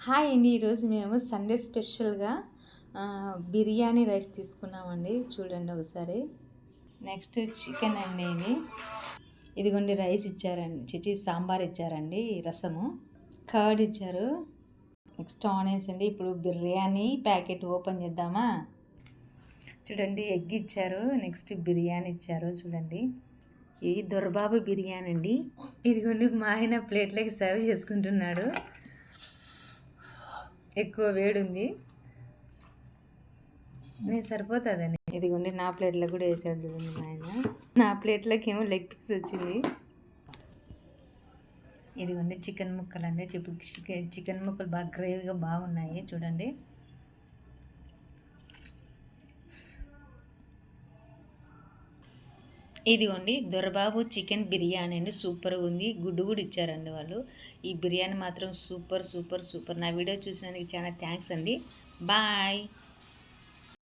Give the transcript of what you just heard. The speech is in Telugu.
హాయ్ అండి. ఈరోజు మేము సండే స్పెషల్గా బిర్యానీ రైస్ తీసుకున్నామండి. చూడండి ఒకసారి. నెక్స్ట్ చికెన్ అండి ఇదిగోండి రైస్ ఇచ్చారండి. సాంబార్ ఇచ్చారండి, రసము, కర్డ్ ఇచ్చారు. నెక్స్ట్ ఆనియన్స్ అండి. ఇప్పుడు బిర్యానీ ప్యాకెట్ ఓపెన్ చేద్దామా. చూడండి ఎగ్ ఇచ్చారు. నెక్స్ట్ బిర్యానీ ఇచ్చారు. చూడండి ఇది దొరబాబు బిర్యానీ అండి. ఇదిగోండి మా ఆయన ప్లేట్లోకి సర్వ్ చేసుకుంటున్నాడు. ఎక్కువ వేడి ఉంది, నేను సరిపోతుందని. ఇదిగోండి నా ప్లేట్లో కూడా వేసాడు. చూడండి మా ఆయన. నా ప్లేట్లోకి ఏమో లెగ్ పీస్ వచ్చింది. ఇదిగోండి చికెన్ ముక్కలు అండి. చికెన్ ముక్కలు బాగా గ్రేవీగా బాగున్నాయి. చూడండి ఇదిగోండి దొరబాబు చికెన్ బిర్యానీ అండి. సూపర్గా ఉంది. గుడ్డు కూడా ఇచ్చారండి వాళ్ళు. ఈ బిర్యానీ మాత్రం సూపర్ సూపర్ సూపర్. నా వీడియో చూసినందుకు చాలా థ్యాంక్స్ అండి. బాయ్.